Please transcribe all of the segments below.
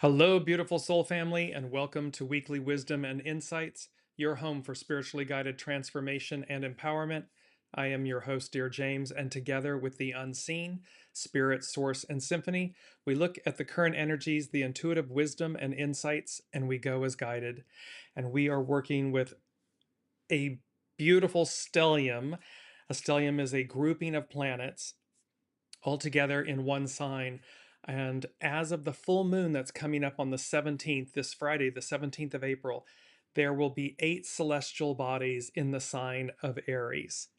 Hello, beautiful soul family, and welcome to Weekly Wisdom and Insights, your home for spiritually guided transformation and empowerment. I am your host, Dearjames, and together with the unseen, spirit, source, and symphony, we look at the current energies, the intuitive wisdom and insights, and we go as guided. And we are working with a beautiful stellium. A stellium is a grouping of planets all together in one sign. And as of the full moon that's coming up on the 17th, this Friday, the 17th of April, there will be 8 celestial bodies in the sign of Aries.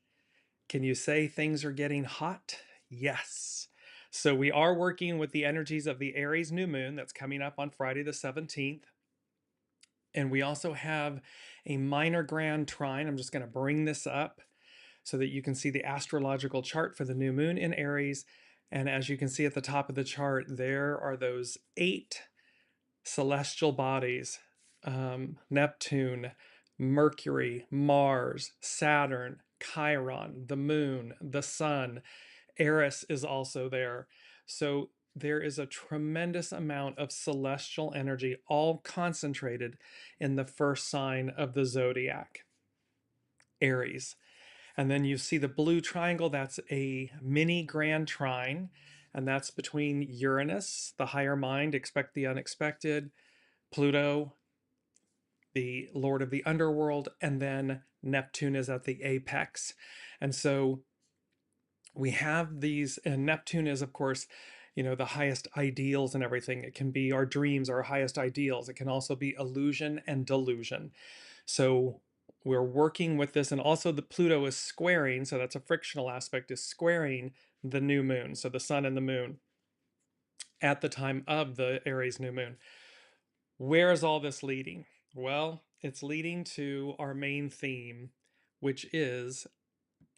Can you say things are getting hot? Yes. So we are working with the energies of the Aries new moon that's coming up on Friday the 17th. And we also have a minor grand trine. I'm just going to bring this up so that you can see the astrological chart for the new moon in Aries. And as you can see at the top of the chart, there are those 8 celestial bodies: Neptune, Mercury, Mars, Saturn, Chiron, the moon, the sun. Eris is also there. So there is a tremendous amount of celestial energy, all concentrated in the first sign of the zodiac, Aries. And then you see the blue triangle, that's a mini grand trine, and that's between Uranus, the higher mind, expect the unexpected, Pluto, the lord of the underworld, and then Neptune is at the apex. And so we have these, and Neptune is, of course, the highest ideals and everything. It can be our dreams, our highest ideals. It can also be illusion and delusion. So we're working with this, and also the Pluto is squaring, so that's a frictional aspect, is squaring the new moon, so the sun and the moon at the time of the Aries new moon. Where is all this leading? Well, it's leading to our main theme, which is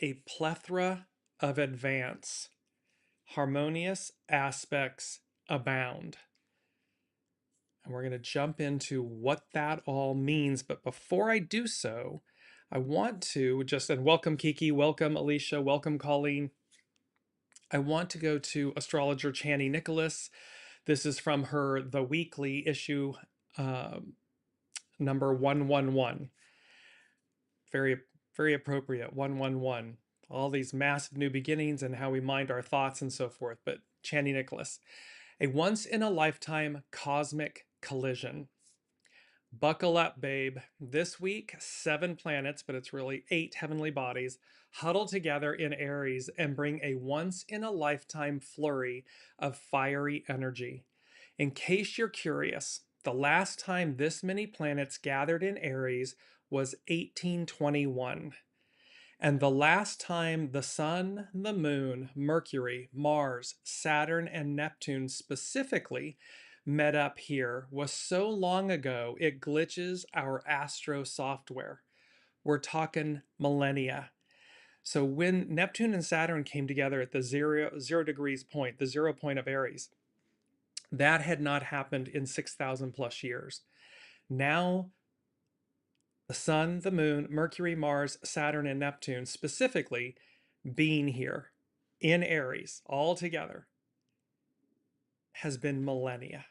a plethora of advance. Harmonious aspects abound. And we're going to jump into what that all means. But before I do so, I want to and welcome Kiki, welcome Alicia, welcome Colleen. I want to go to astrologer Chani Nicholas. This is from her The Weekly issue number 111. Very, very appropriate, 111. All these massive new beginnings and how we mind our thoughts and so forth. But Chani Nicholas, a once-in-a-lifetime cosmic collision. Buckle up, babe. This week, 7 planets, but it's really 8 heavenly bodies, huddle together in Aries and bring a once-in-a-lifetime flurry of fiery energy. In case you're curious, the last time this many planets gathered in Aries was 1821. And the last time the Sun, the Moon, Mercury, Mars, Saturn, and Neptune specifically met up here was so long ago it glitches our astro software. We're talking millennia. So when Neptune and Saturn came together at the zero degrees point, the 0 point of Aries, that had not happened in 6,000 plus years. Now the Sun, the Moon, Mercury, Mars, Saturn, and Neptune specifically being here in Aries all together has been millennia.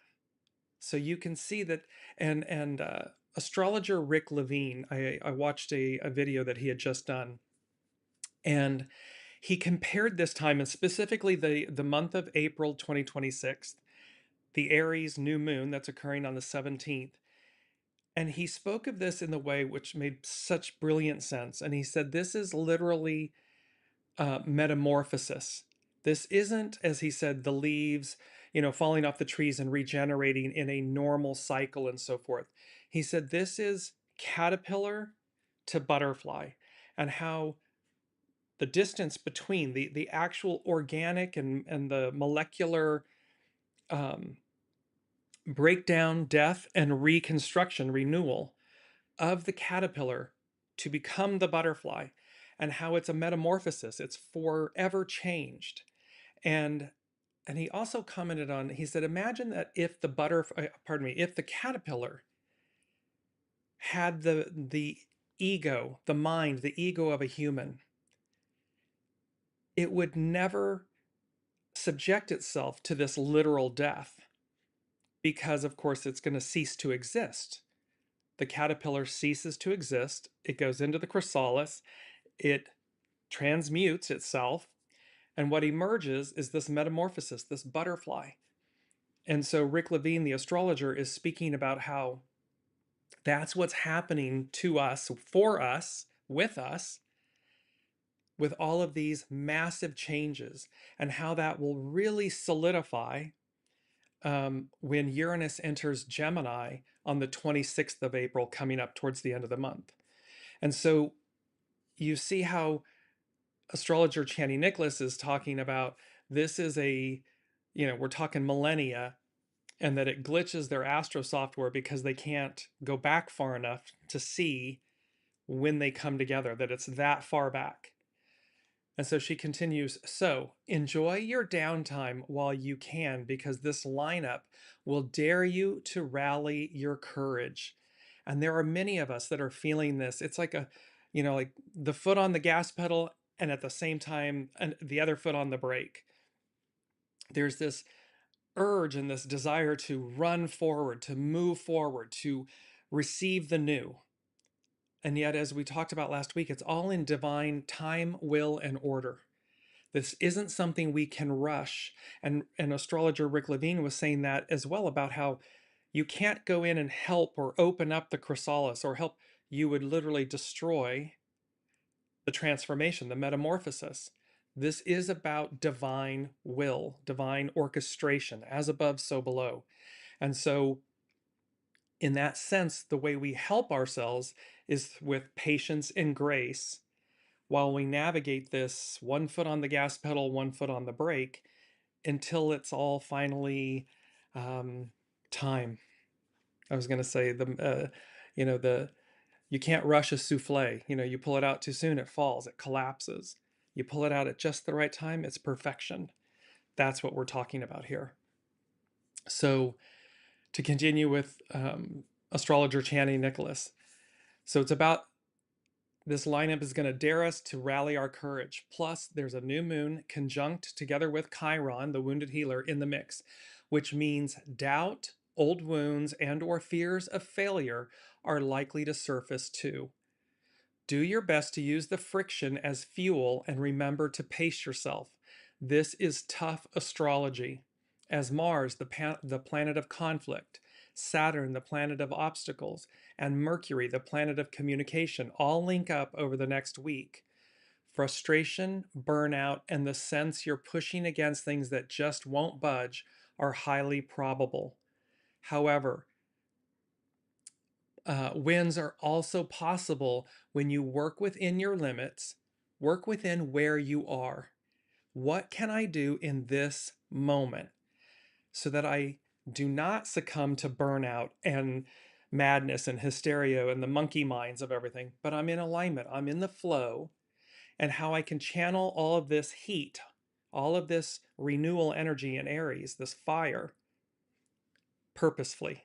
So you can see that, and astrologer Rick Levine, I watched a video that he had just done, and he compared this time, and specifically the month of April 2026, the Aries new moon that's occurring on the 17th. And he spoke of this in the way which made such brilliant sense. And he said, this is literally metamorphosis. This isn't, as he said, the leaves, falling off the trees and regenerating in a normal cycle and so forth. He said, this is caterpillar to butterfly, and how the distance between the actual organic and the molecular breakdown, death, and reconstruction, renewal of the caterpillar to become the butterfly, and how it's a metamorphosis. It's forever changed. And he also commented on, he said, imagine that if if the caterpillar had the ego, the mind, the ego of a human, it would never subject itself to this literal death. because of course it's going to cease to exist. The caterpillar ceases to exist. It goes into the chrysalis. It transmutes itself. And what emerges is this metamorphosis, this butterfly. And so Rick Levine, the astrologer, is speaking about how that's what's happening to us, for us, with all of these massive changes, and how that will really solidify when Uranus enters Gemini on the 26th of April, coming up towards the end of the month. And so you see how astrologer Chani Nicholas is talking about this is we're talking millennia, and that it glitches their astro software because they can't go back far enough to see when they come together, that it's that far back. And so she continues, so enjoy your downtime while you can, because this lineup will dare you to rally your courage. And there are many of us that are feeling this. It's like like the foot on the gas pedal and at the same time and the other foot on the brake. There's this urge and this desire to run forward, to move forward, to receive the new. And yet, as we talked about last week, it's all in divine time, will, and order. This isn't something we can rush. And astrologer Rick Levine was saying that as well, about how you can't go in and help or open up the chrysalis or help. You would literally destroy the transformation, the metamorphosis. This is about divine will, divine orchestration, as above, so below. And so, in that sense, the way we help ourselves is with patience and grace while we navigate this one foot on the gas pedal, one foot on the brake, until it's all finally time. I was going to say you can't rush a souffle. You pull it out too soon, it falls, it collapses. You pull it out at just the right time, it's perfection. That's what we're talking about here. So to continue with astrologer Chani Nicholas. So it's about this lineup is going to dare us to rally our courage. Plus, there's a new moon conjunct together with Chiron, the wounded healer, in the mix, which means doubt, old wounds, and or fears of failure are likely to surface too. Do your best to use the friction as fuel and remember to pace yourself. This is tough astrology, as Mars, the planet of conflict, Saturn, the planet of obstacles, and Mercury, the planet of communication, all link up over the next week. Frustration, burnout, and the sense you're pushing against things that just won't budge are highly probable. However, wins are also possible when you work within your limits, work within where you are. What can I do in this moment so that I do not succumb to burnout and madness and hysteria and the monkey minds of everything, but I'm in alignment, I'm in the flow, and how I can channel all of this heat, all of this renewal energy in Aries, this fire, purposefully.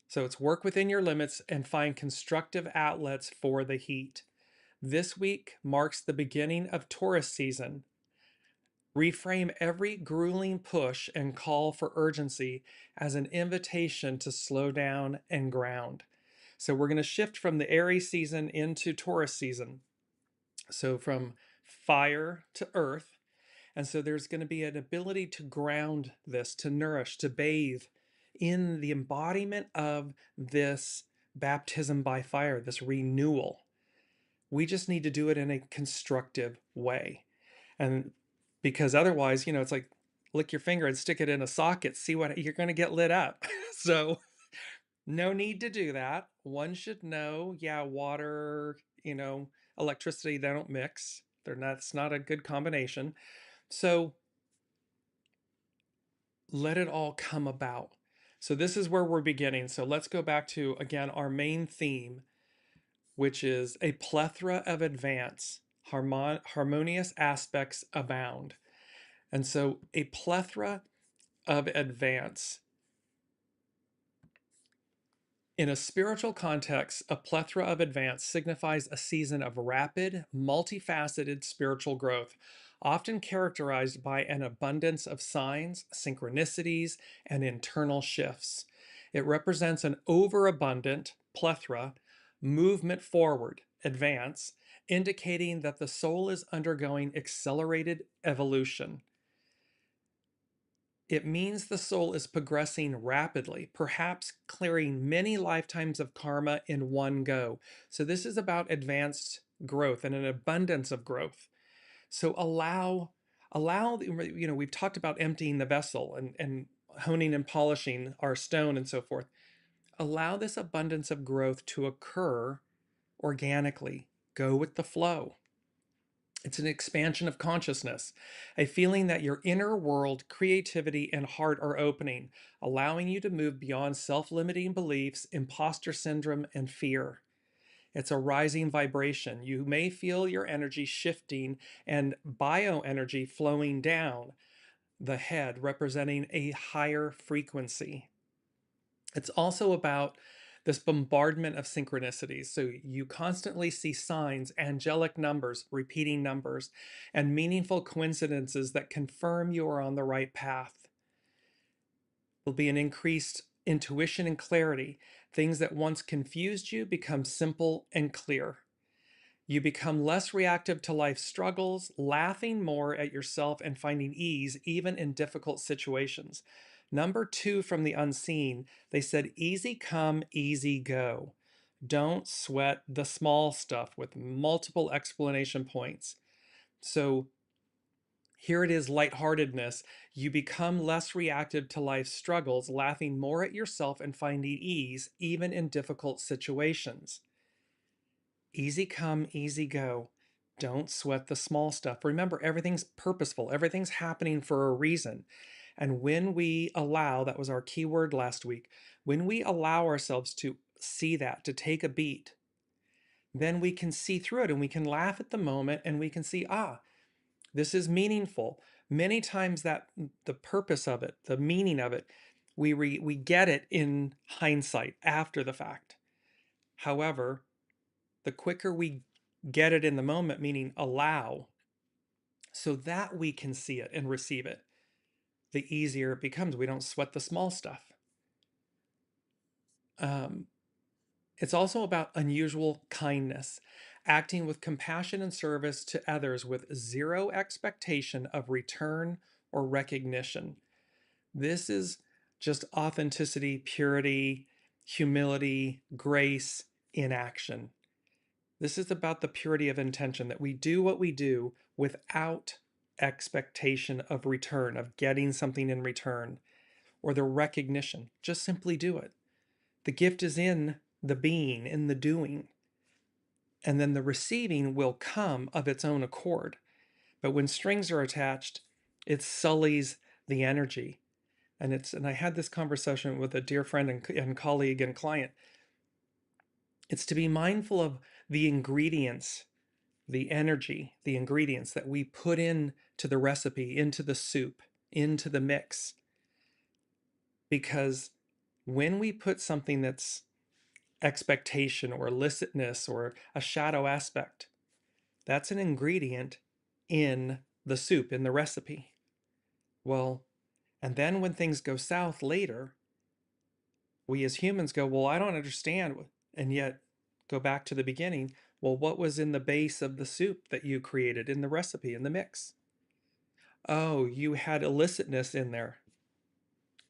So it's work within your limits and find constructive outlets for the heat. This week marks the beginning of Taurus season. Reframe every grueling push and call for urgency as an invitation to slow down and ground. So we're going to shift from the Aries season into Taurus season. So from fire to earth. And so there's going to be an ability to ground this, to nourish, to bathe in the embodiment of this baptism by fire, this renewal. We just need to do it in a constructive way. And because otherwise, it's like lick your finger and stick it in a socket, see what you're going to get lit up. So no need to do that. One should know, water, electricity, they don't mix. It's not a good combination. So let it all come about. So this is where we're beginning. So let's go back to, again, our main theme, which is a plethora of advance, harmonious aspects abound. And so a plethora of advance. In a spiritual context, a plethora of advance signifies a season of rapid, multifaceted spiritual growth. often characterized by an abundance of signs, synchronicities, and internal shifts. It represents an overabundant plethora, movement forward, advance, indicating that the soul is undergoing accelerated evolution. It means the soul is progressing rapidly, perhaps clearing many lifetimes of karma in one go. So this is about advanced growth and an abundance of growth. So allow, we've talked about emptying the vessel and honing and polishing our stone and so forth. Allow this abundance of growth to occur organically. Go with the flow. It's an expansion of consciousness, a feeling that your inner world, creativity, and heart are opening, allowing you to move beyond self-limiting beliefs, imposter syndrome, and fear. It's a rising vibration. You may feel your energy shifting and bioenergy flowing down the head, representing a higher frequency. It's also about this bombardment of synchronicities. So you constantly see signs, angelic numbers, repeating numbers, and meaningful coincidences that confirm you are on the right path. There'll be an increased intuition and clarity. Things that once confused you become simple and clear. You become less reactive to life's struggles, laughing more at yourself and finding ease even in difficult situations. Number 2 from the unseen, they said, easy come, easy go. Don't sweat the small stuff with multiple explanation points. So here it is, lightheartedness. You become less reactive to life's struggles, laughing more at yourself and finding ease even in difficult situations. Easy come, easy go. Don't sweat the small stuff. Remember, everything's purposeful. Everything's happening for a reason. And when we allow, that was our key word last week, when we allow ourselves to see that, to take a beat, then we can see through it and we can laugh at the moment and we can see, this is meaningful. Many times that the purpose of it, the meaning of it, we get it in hindsight, after the fact. However, the quicker we get it in the moment, meaning allow, so that we can see it and receive it, the easier it becomes. We don't sweat the small stuff. It's also about unusual kindness, acting with compassion and service to others with zero expectation of return or recognition. This is just authenticity, purity, humility, grace in action. This is about the purity of intention, that we do what we do without expectation of return, of getting something in return, or the recognition. Just simply do it. The gift is in the being, in the doing. And then the receiving will come of its own accord. But when strings are attached, it sullies the energy. And I had this conversation with a dear friend and colleague and client. It's to be mindful of the ingredients, the energy, the ingredients that we put in to the recipe, into the soup, into the mix. Because when we put something that's expectation or illicitness or a shadow aspect, that's an ingredient in the soup, in the recipe. Well, and then when things go south later, we as humans go, well, I don't understand. And yet go back to the beginning. Well, what was in the base of the soup that you created in the recipe, in the mix? Oh, you had illicitness in there.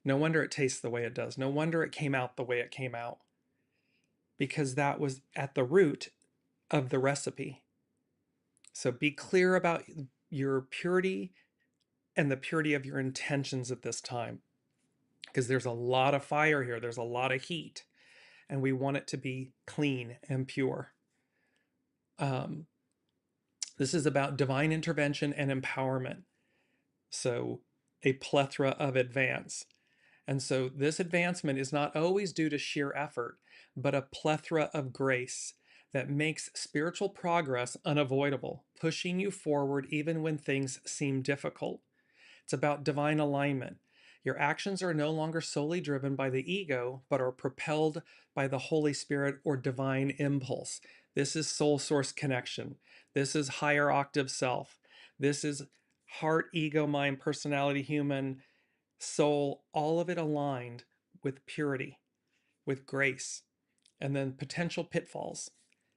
No wonder it tastes the way it does. No wonder it came out the way it came out. Because that was at the root of the recipe. So be clear about your purity and the purity of your intentions at this time. Because there's a lot of fire here. There's a lot of heat. And we want it to be clean and pure. This is about divine intervention and empowerment. So a plethora of advance. And so this advancement is not always due to sheer effort, but a plethora of grace that makes spiritual progress unavoidable, pushing you forward even when things seem difficult. It's about divine alignment. Your actions are no longer solely driven by the ego, but are propelled by the Holy Spirit or divine impulse. This is soul source connection. This is higher octave self. This is heart, ego, mind, personality, human, soul, all of it aligned with purity, with grace, and then potential pitfalls,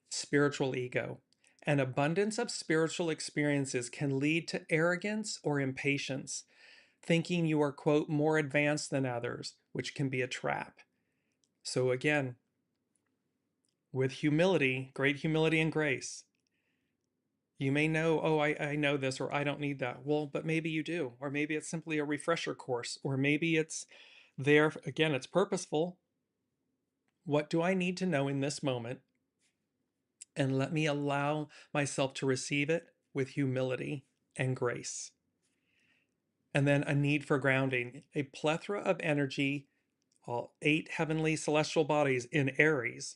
spiritual ego. An abundance of spiritual experiences can lead to arrogance or impatience, thinking you are, quote, more advanced than others, which can be a trap. So again, with humility, great humility and grace, you may know, oh, I know this, or I don't need that. Well, but maybe you do. Or maybe it's simply a refresher course, or maybe it's there, again, it's purposeful. What do I need to know in this moment? And let me allow myself to receive it with humility and grace. And then a need for grounding, a plethora of energy, all 8 heavenly celestial bodies in Aries,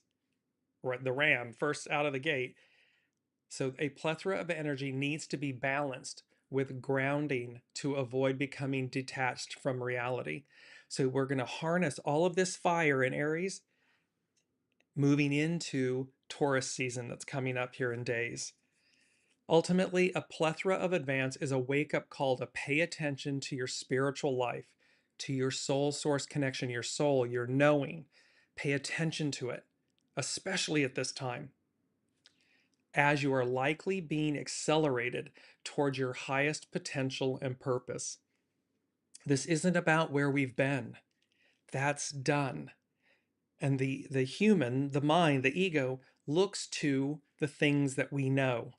or the ram, first out of the gate. So a plethora of energy needs to be balanced with grounding to avoid becoming detached from reality. So we're going to harness all of this fire in Aries moving into Taurus season that's coming up here in days. Ultimately, a plethora of advance is a wake-up call to pay attention to your spiritual life, to your soul source connection, your soul, your knowing. Pay attention to it, especially at this time, as you are likely being accelerated towards your highest potential and purpose. This isn't about where we've been. That's done. And the human, the mind, the ego, looks to the things that we know.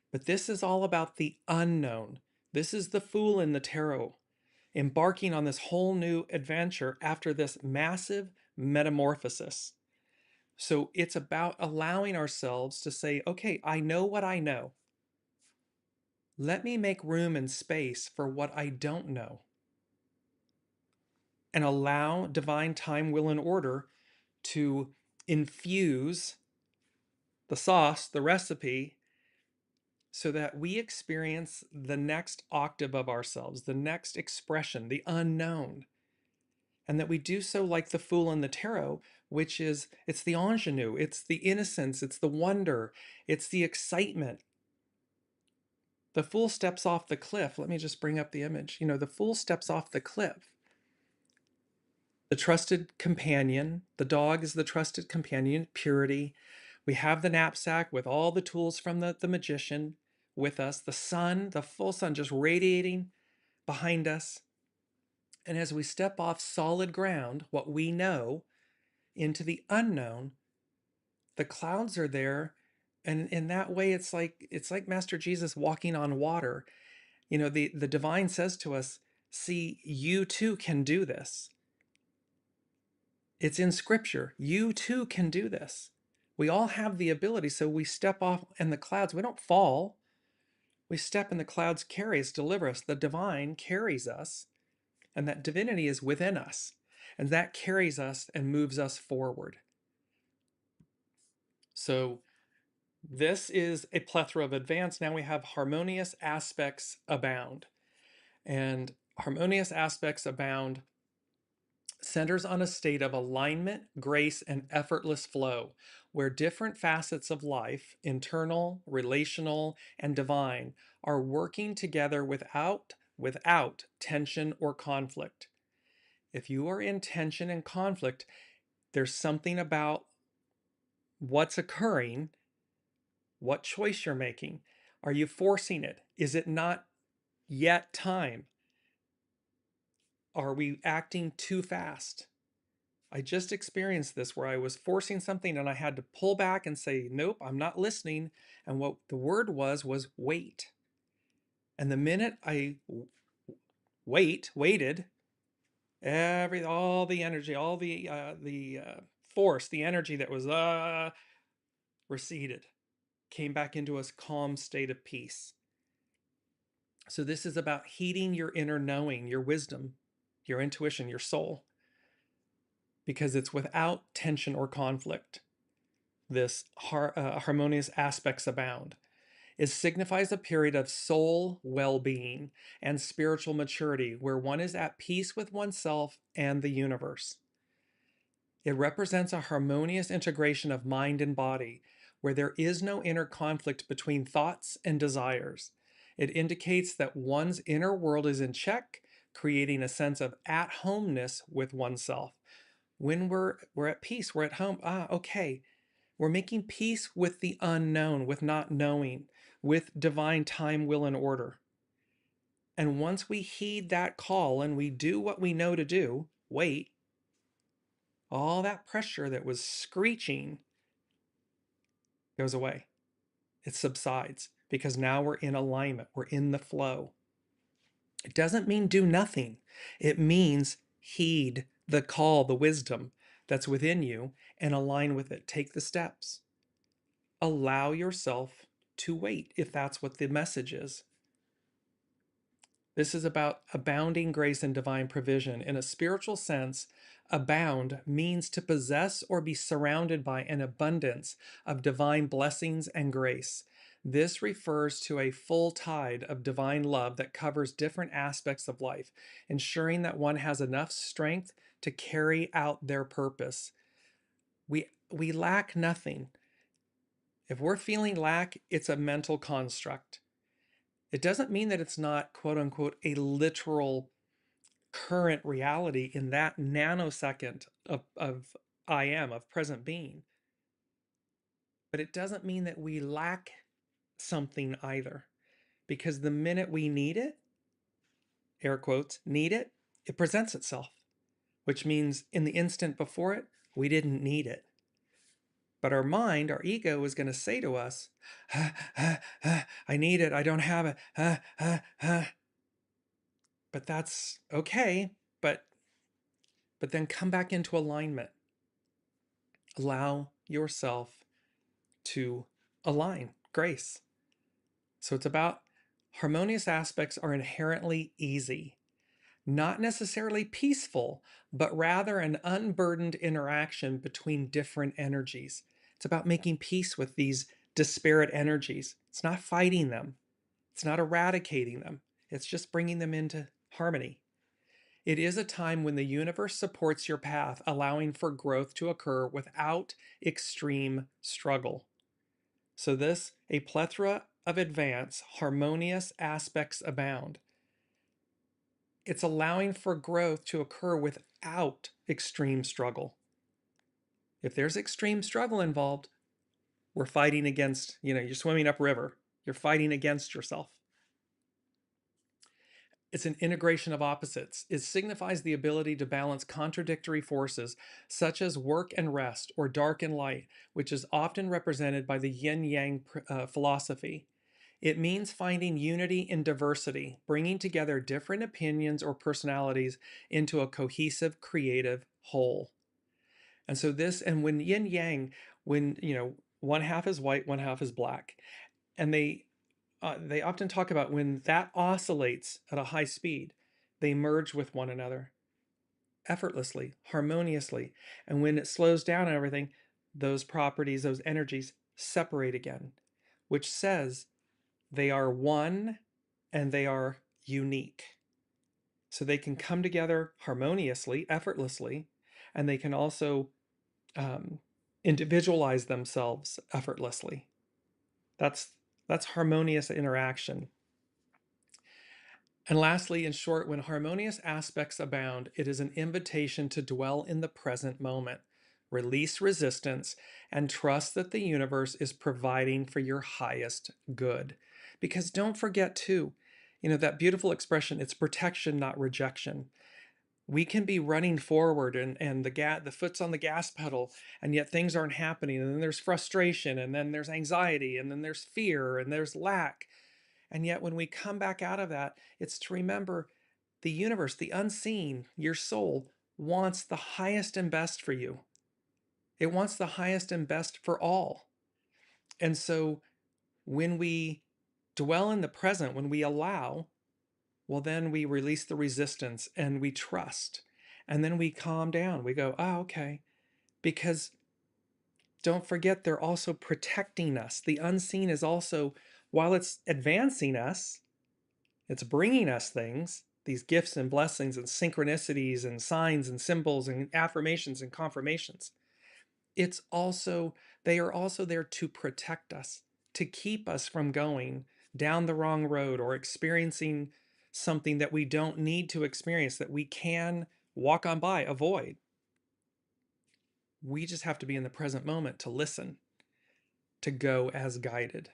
But this is all about the unknown. This is the fool in the tarot, embarking on this whole new adventure after this massive metamorphosis. So it's about allowing ourselves to say, okay, I know what I know. Let me make room and space for what I don't know. And allow divine time, will, and order to infuse the sauce, the recipe, so that we experience the next octave of ourselves, the next expression, the unknown. And that we do so like the fool in the tarot, which is, it's the ingenue, it's the innocence, it's the wonder, it's the excitement. The fool steps off the cliff. Let me just bring up the image. You know, the fool steps off the cliff. The trusted companion, the dog is the trusted companion, purity. We have the knapsack with all the tools from the magician with us, the sun, the full sun just radiating behind us. And as we step off solid ground, what we know, into the unknown, the clouds are there. And in that way, it's like Master Jesus walking on water. You know, the divine says to us, see, you too can do this. It's in scripture. You too can do this. We all have the ability. So we step off in the clouds. We don't fall. We step in the clouds, carry us, deliver us. The divine carries us, and that divinity is within us. And that carries us and moves us forward. So this is a plethora of advance. Now we have harmonious aspects abound. And harmonious aspects abound centers on a state of alignment, grace, and effortless flow, where different facets of life, internal, relational, and divine, are working together without tension or conflict. If you are in tension and conflict, there's something about what's occurring, what choice you're making. Are you forcing it? Is it not yet time? Are we acting too fast? I just experienced this where I was forcing something and I had to pull back and say, nope, I'm not listening. And what the word was wait. And the minute I waited, all the energy, all the force, the energy that was receded, came back into a calm state of peace. So this is about heeding your inner knowing, your wisdom, your intuition, your soul, because it's without tension or conflict. This harmonious aspects abound. It signifies a period of soul well-being and spiritual maturity where one is at peace with oneself and the universe. It represents a harmonious integration of mind and body where there is no inner conflict between thoughts and desires. It indicates that one's inner world is in check, creating a sense of at-homeness with oneself. When we're at peace, we're at home. Okay. We're making peace with the unknown, with not knowing, with divine time, will, and order. And once we heed that call and we do what we know to do, wait, all that pressure that was screeching goes away. It subsides because now we're in alignment. We're in the flow. It doesn't mean do nothing. It means heed the call, the wisdom that's within you, and align with it. Take the steps. Allow yourself to wait if that's what the message is. This is about abounding grace and divine provision. In a spiritual sense, abound means to possess or be surrounded by an abundance of divine blessings and grace. This refers to a full tide of divine love that covers different aspects of life, ensuring that one has enough strength to carry out their purpose. We lack nothing. If we're feeling lack, it's a mental construct. It doesn't mean that it's not, quote unquote, a literal current reality in that nanosecond of I am, of present being. But it doesn't mean that we lack something either. Because the minute we need it, air quotes, need it, it presents itself. Which means in the instant before it, we didn't need it. But our mind, our ego, is going to say to us, I need it, I don't have it, But that's okay, but then come back into alignment. Allow yourself to align, grace. So it's about harmonious aspects are inherently easy, not necessarily peaceful, but rather an unburdened interaction between different energies. It's about making peace with these disparate energies. It's not fighting them. It's not eradicating them. It's just bringing them into harmony. It is a time when the universe supports your path, allowing for growth to occur without extreme struggle. So a plethora of advanced, harmonious aspects abound. It's allowing for growth to occur without extreme struggle. If there's extreme struggle involved, we're fighting against, you're swimming upriver. You're fighting against yourself. It's an integration of opposites. It signifies the ability to balance contradictory forces, such as work and rest, or dark and light, which is often represented by the yin-yang philosophy. It means finding unity in diversity, bringing together different opinions or personalities into a cohesive, creative whole. And so and when yin-yang, when, one half is white, one half is black, and they often talk about when that oscillates at a high speed, they merge with one another effortlessly, harmoniously. And when it slows down and everything, those properties, those energies separate again, which says they are one and they are unique. So they can come together harmoniously, effortlessly, and they can also individualize themselves effortlessly. That's harmonious interaction. And lastly, in short, when harmonious aspects abound, it is an invitation to dwell in the present moment, release resistance, and trust that the universe is providing for your highest good. Because don't forget too, that beautiful expression, it's protection, not rejection. We can be running forward and the foot's on the gas pedal, and yet things aren't happening. And then there's frustration, and then there's anxiety, and then there's fear, and there's lack. And yet when we come back out of that, it's to remember the universe, the unseen, your soul wants the highest and best for you. It wants the highest and best for all. And so when we dwell in the present, when we allow, well, then we release the resistance and we trust. And then we calm down. We go, okay. Because don't forget, they're also protecting us. The unseen is also, while it's advancing us, it's bringing us things, these gifts and blessings and synchronicities and signs and symbols and affirmations and confirmations. They are also there to protect us, to keep us from going down the wrong road or experiencing something that we don't need to experience, that we can walk on by, avoid. We just have to be in the present moment to listen, to go as guided.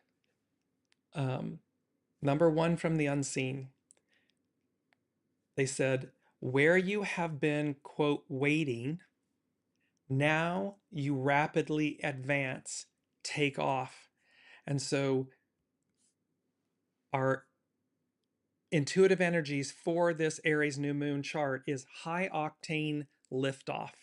Number one from the unseen. They said, where you have been, quote, waiting, now you rapidly advance, take off. And so our intuitive energies for this Aries new moon chart is high octane liftoff.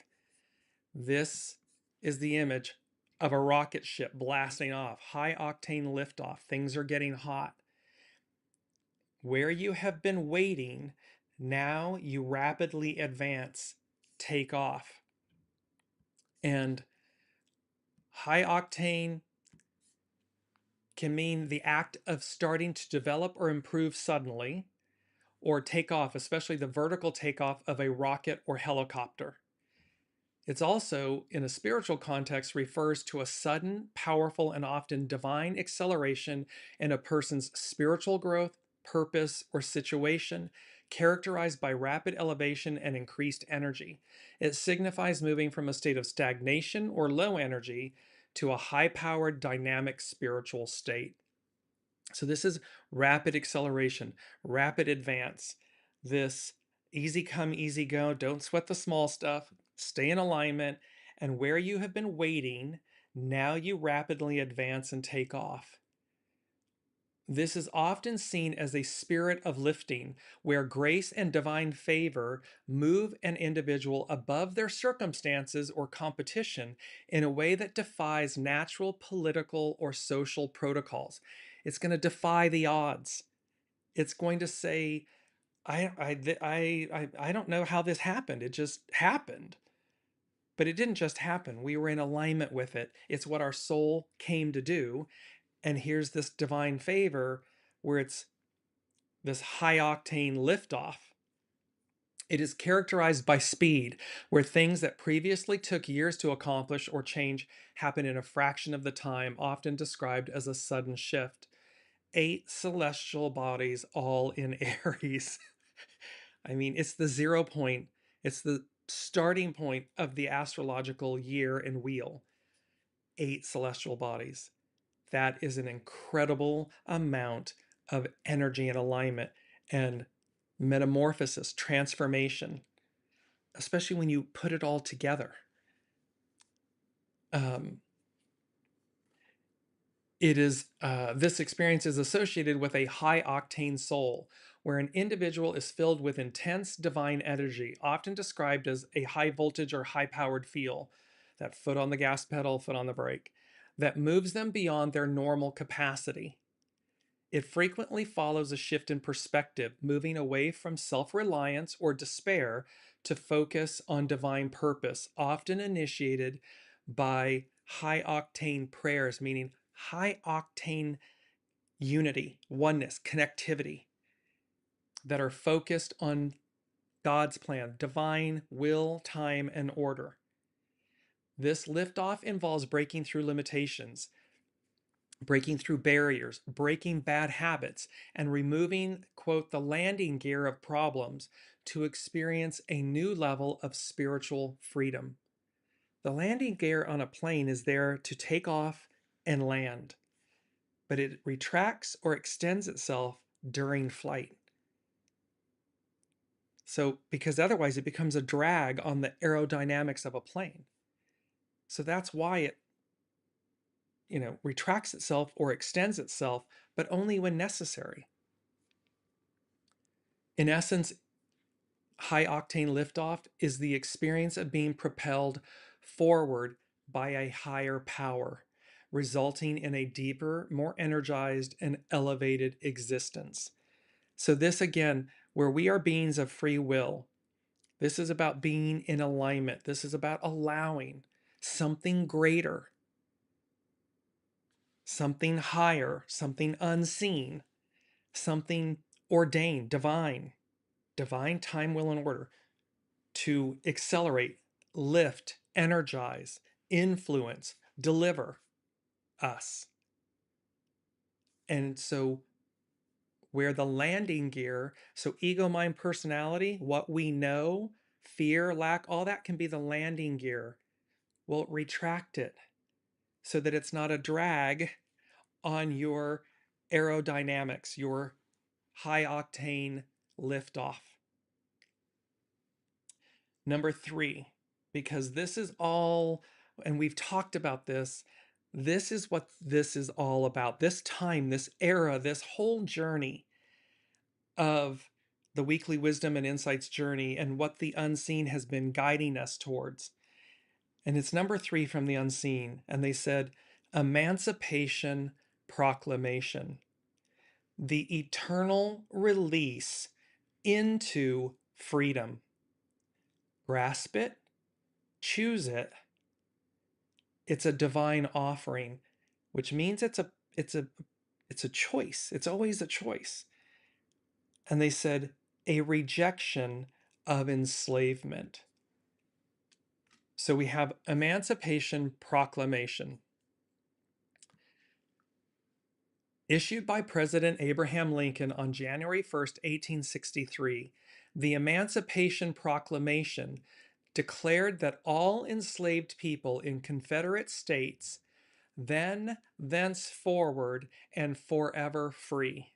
This is the image of a rocket ship blasting off. High octane liftoff. Things are getting hot. Where you have been waiting, now you rapidly advance, take off. And high octane can mean the act of starting to develop or improve suddenly, or take off, especially the vertical takeoff of a rocket or helicopter. It's also, in a spiritual context, refers to a sudden, powerful, and often divine acceleration in a person's spiritual growth, purpose, or situation, characterized by rapid elevation and increased energy. It signifies moving from a state of stagnation or low energy to a high-powered, dynamic spiritual state. So this is rapid acceleration, rapid advance. This easy come, easy go. Don't sweat the small stuff. Stay in alignment. And where you have been waiting, now you rapidly advance and take off. This is often seen as a spirit of lifting, where grace and divine favor move an individual above their circumstances or competition in a way that defies natural political or social protocols. It's going to defy the odds. It's going to say, I don't know how this happened. It just happened. But it didn't just happen. We were in alignment with it. It's what our soul came to do. And here's this divine favor where it's this high octane liftoff. It is characterized by speed, where things that previously took years to accomplish or change happen in a fraction of the time, often described as a sudden shift. 8 celestial bodies, all in Aries. I mean, it's the 0 point, it's the starting point of the astrological year and wheel. 8 celestial bodies. That is an incredible amount of energy and alignment and metamorphosis, transformation, especially when you put it all together. This experience is associated with a high octane soul, where an individual is filled with intense divine energy, often described as a high voltage or high powered feel, that foot on the gas pedal, foot on the brake, that moves them beyond their normal capacity. It frequently follows a shift in perspective, moving away from self-reliance or despair to focus on divine purpose, often initiated by high-octane prayers, meaning high-octane unity, oneness, connectivity, that are focused on God's plan, divine will, time, and order. This liftoff involves breaking through limitations, breaking through barriers, breaking bad habits, and removing, quote, the landing gear of problems to experience a new level of spiritual freedom. The landing gear on a plane is there to take off and land, but it retracts or extends itself during flight. So, because otherwise it becomes a drag on the aerodynamics of a plane. So that's why it retracts itself or extends itself, but only when necessary. In essence, high octane liftoff is the experience of being propelled forward by a higher power, resulting in a deeper, more energized, and elevated existence. So, this again, where we are beings of free will, this is about being in alignment. This is about allowing something greater, something higher, something unseen, something ordained, divine time, will, and order to accelerate, lift, energize, influence, deliver us. And so where the landing gear, so ego, mind, personality, what we know, fear, lack, all that can be the landing gear. We'll retract it so that it's not a drag on your aerodynamics, your high octane liftoff. Number 3, because this is all, and we've talked about this, this is what this is all about. This time, this era, this whole journey of the weekly wisdom and insights journey and what the unseen has been guiding us towards. And it's number 3 from the unseen. And they said, Emancipation Proclamation, the eternal release into freedom. Grasp it, choose it. It's a divine offering, which means it's a choice. It's always a choice. And they said, a rejection of enslavement. So we have Emancipation Proclamation. Issued by President Abraham Lincoln on January 1st, 1863, the Emancipation Proclamation declared that all enslaved people in Confederate states then, thenceforward, and forever free.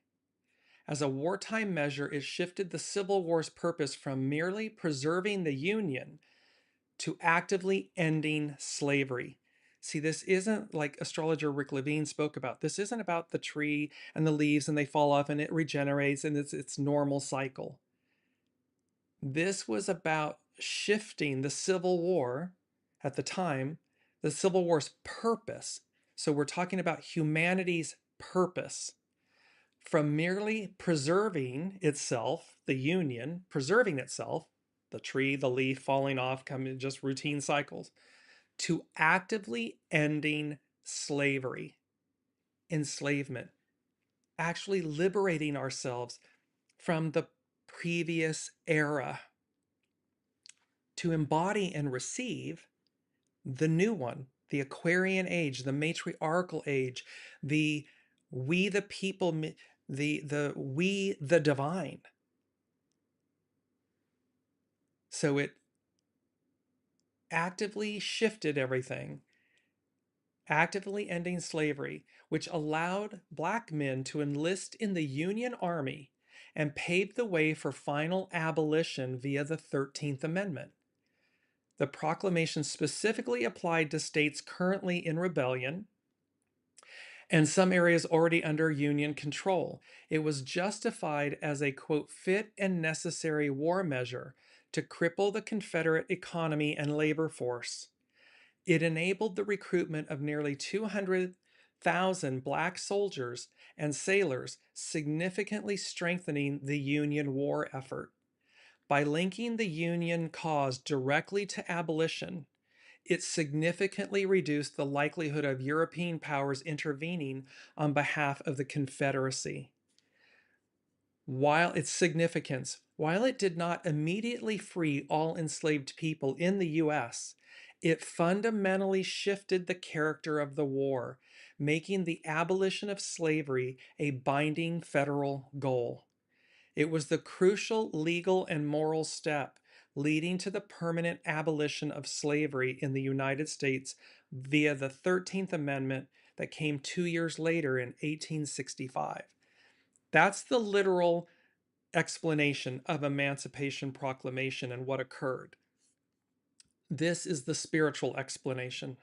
As a wartime measure, it shifted the Civil War's purpose from merely preserving the Union to actively ending slavery. See, this isn't like astrologer Rick Levine spoke about. This isn't about the tree and the leaves and they fall off and it regenerates and it's its normal cycle. This was about shifting the Civil War at the time, the Civil War's purpose. So we're talking about humanity's purpose from merely preserving itself, the Union, preserving itself, the tree, the leaf falling off, coming just routine cycles, to actively ending slavery, enslavement, actually liberating ourselves from the previous era to embody and receive the new one, the Aquarian age, the matriarchal age, the we the people, the we the divine. So it actively shifted everything, actively ending slavery, which allowed Black men to enlist in the Union Army and paved the way for final abolition via the 13th Amendment. The proclamation specifically applied to states currently in rebellion and some areas already under Union control. It was justified as a, quote, fit and necessary war measure to cripple the Confederate economy and labor force. It enabled the recruitment of nearly 200,000 Black soldiers and sailors, significantly strengthening the Union war effort. By linking the Union cause directly to abolition, it significantly reduced the likelihood of European powers intervening on behalf of the Confederacy. While its significance, while it did not immediately free all enslaved people in the U.S., it fundamentally shifted the character of the war, making the abolition of slavery a binding federal goal. It was the crucial legal and moral step leading to the permanent abolition of slavery in the United States via the 13th Amendment that came 2 years later in 1865. That's the literal explanation of Emancipation Proclamation and what occurred. This is the spiritual explanation.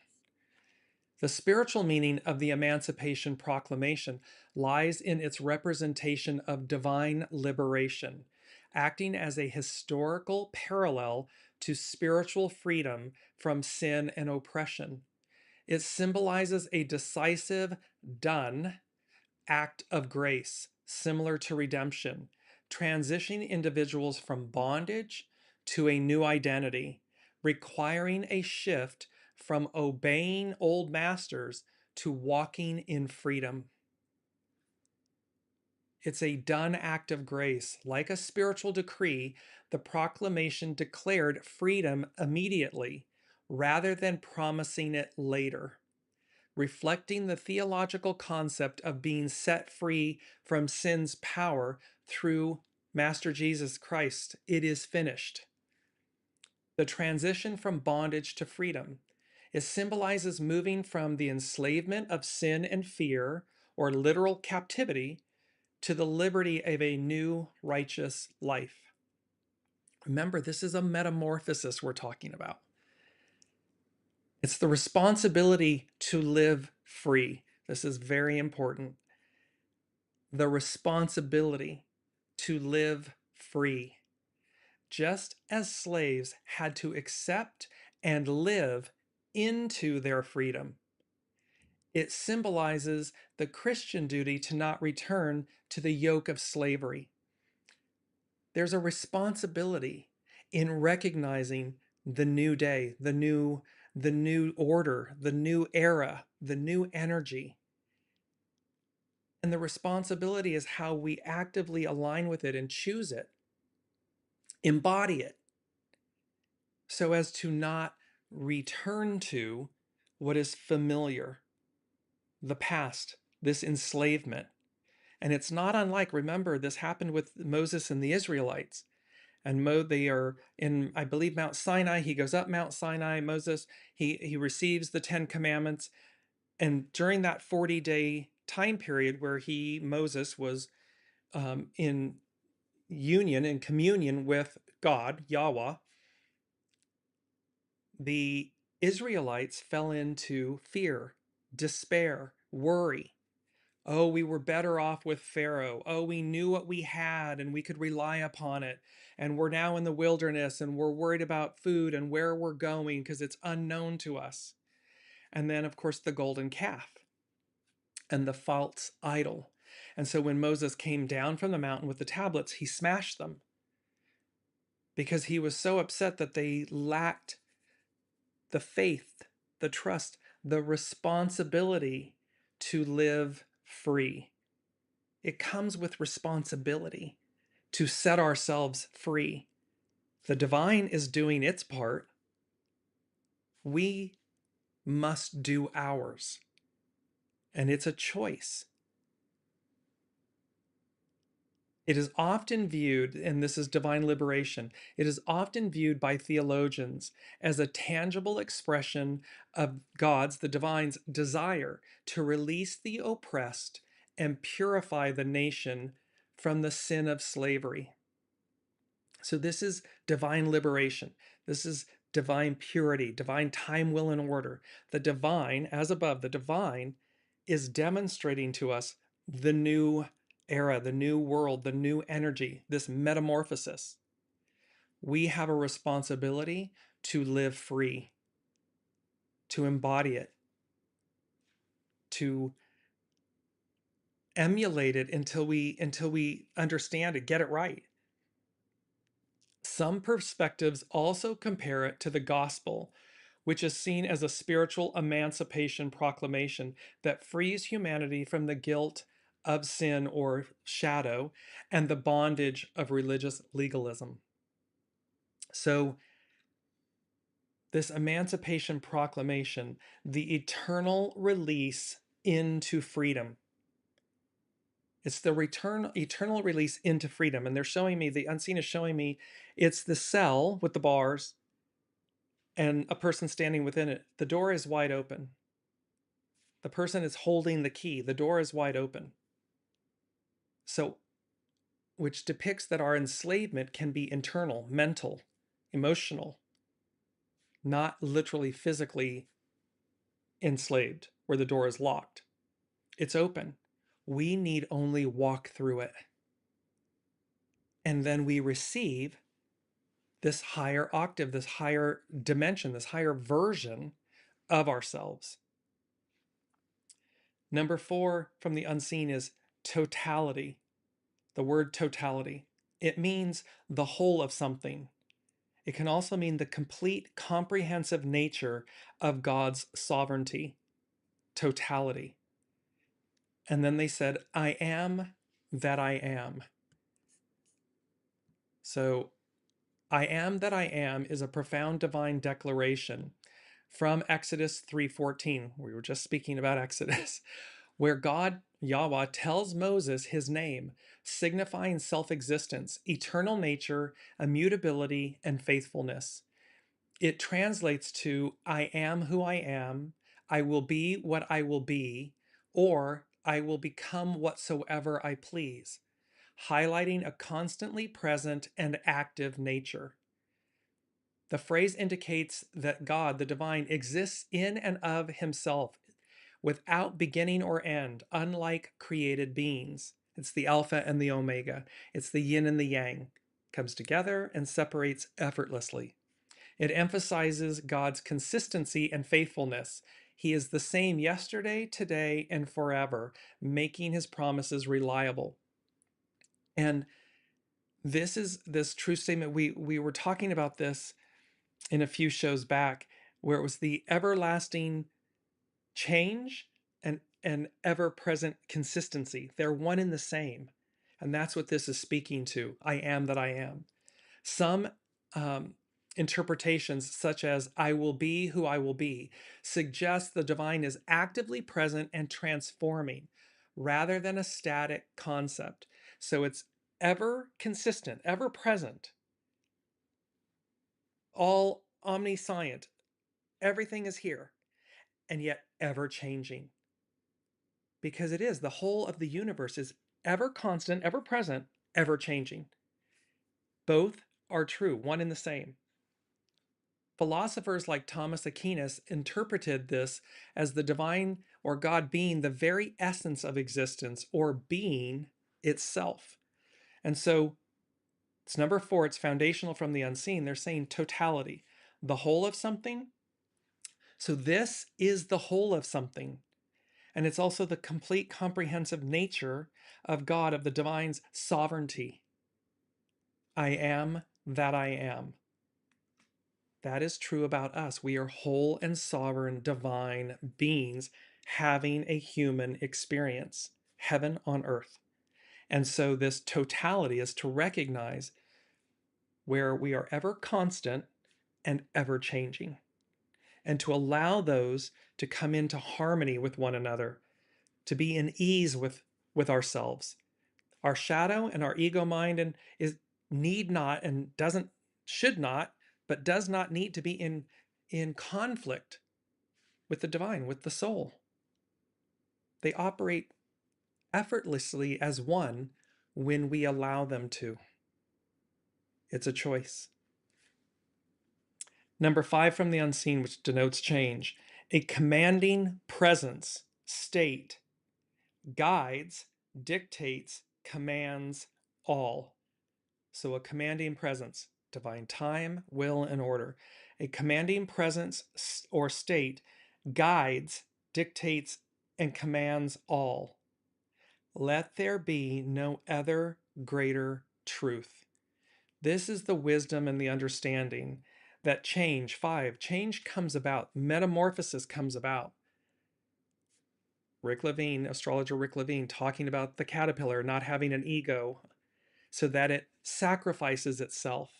The spiritual meaning of the Emancipation Proclamation lies in its representation of divine liberation, acting as a historical parallel to spiritual freedom from sin and oppression. It symbolizes a decisive, done act of grace, similar to redemption, transitioning individuals from bondage to a new identity, requiring a shift from obeying old masters to walking in freedom. It's a done act of grace. Like a spiritual decree, the proclamation declared freedom immediately rather than promising it later. reflecting the theological concept of being set free from sin's power through Master Jesus Christ. It is finished. The transition from bondage to freedom. It symbolizes moving from the enslavement of sin and fear, or literal captivity, to the liberty of a new righteous life. Remember, this is a metamorphosis we're talking about. It's the responsibility to live free. This is very important. The responsibility to live free. Just as slaves had to accept and live into their freedom, it symbolizes the Christian duty to not return to the yoke of slavery. There's a responsibility in recognizing the new day, the new order, the new era, the new energy. And the responsibility is how we actively align with it and choose it, embody it, so as to not return to what is familiar, the past, this enslavement. And it's not unlike, remember, this happened with Moses and the Israelites. And they are in, I believe, Mount Sinai. He goes up Mount Sinai. Moses, he receives the 10 Commandments. And during that 40-day time period where Moses was in union and communion with God, Yahweh, the Israelites fell into fear, despair, worry. Oh, we were better off with Pharaoh. Oh, we knew what we had and we could rely upon it. And we're now in the wilderness and we're worried about food and where we're going because it's unknown to us. And then, of course, the golden calf and the false idol. And so when Moses came down from the mountain with the tablets, he smashed them because he was so upset that they lacked the faith, the trust, the responsibility to live free. It comes with responsibility to set ourselves free. The divine is doing its part. We must do ours. And it's a choice. It is often viewed, and this is divine liberation, it is often viewed by theologians as a tangible expression of God's, the divine's, desire to release the oppressed and purify the nation from the sin of slavery. So this is divine liberation. This is divine purity, divine time, will, and order. The divine, as above, the divine is demonstrating to us the new era, the new world, the new energy, this metamorphosis. We have a responsibility to live free, to embody it, to emulate it until we understand it, get it right. Some perspectives also compare it to the gospel, which is seen as a spiritual emancipation proclamation that frees humanity from the guilt of sin or shadow and the bondage of religious legalism. So, this emancipation proclamation, the eternal release into freedom. It's the eternal release into freedom. And they're showing me, the unseen is showing me, it's the cell with the bars and a person standing within it. The door is wide open. The person is holding the key. The door is wide open. So, which depicts that our enslavement can be internal, mental, emotional, not literally physically enslaved, where the door is locked. It's open. We need only walk through it. And then we receive this higher octave, this higher dimension, this higher version of ourselves. Number 4 from the unseen is totality. The word totality. It means the whole of something. It can also mean the complete, comprehensive nature of God's sovereignty. Totality. And then they said, I am that I am. So, I am that I am is a profound divine declaration from Exodus 3:14. We were just speaking about Exodus, where God, Yahweh, tells Moses his name, signifying self-existence, eternal nature, immutability, and faithfulness. It translates to, I am who I am, I will be what I will be, or I will become whatsoever I please, highlighting a constantly present and active nature. The phrase indicates that God, the divine, exists in and of himself without beginning or end, unlike created beings. It's the Alpha and the Omega. It's the yin and the yang. Comes together and separates effortlessly. It emphasizes God's consistency and faithfulness. He is the same yesterday, today, and forever, making his promises reliable. And this is this true statement. We were talking about this in a few shows back, where it was the everlasting change and ever-present consistency. They're one and the same. And that's what this is speaking to. I am that I am. Some interpretations, such as I will be who I will be, suggest the divine is actively present and transforming rather than a static concept. So it's ever consistent, ever present, all omniscient. Everything is here, and yet ever changing. Because it is, the whole of the universe is ever constant, ever present, ever changing. Both are true, one and the same. Philosophers like Thomas Aquinas interpreted this as the divine or God being the very essence of existence, or being itself. And so it's number 4, it's foundational from the unseen. They're saying totality, the whole of something. So this is the whole of something. And it's also the complete comprehensive nature of God, of the divine's sovereignty. I am that I am. That is true about us. We are whole and sovereign divine beings having a human experience, heaven on earth. And so this totality is to recognize where we are ever constant and ever changing, and to allow those to come into harmony with one another, to be in ease with ourselves. Our shadow and our ego mind and is need not and doesn't should not, but does not need to be in conflict with the divine, with the soul. They operate effortlessly as one when we allow them to. It's a choice. Number 5 from the unseen, which denotes change. A commanding presence, state, guides, dictates, commands all. So a commanding presence, divine time, will, and order. A commanding presence or state guides, dictates, and commands all. Let there be no other greater truth. This is the wisdom and the understanding that change, 5, change comes about, metamorphosis comes about. Rick Levine, astrologer Rick Levine, talking about the caterpillar not having an ego so that it sacrifices itself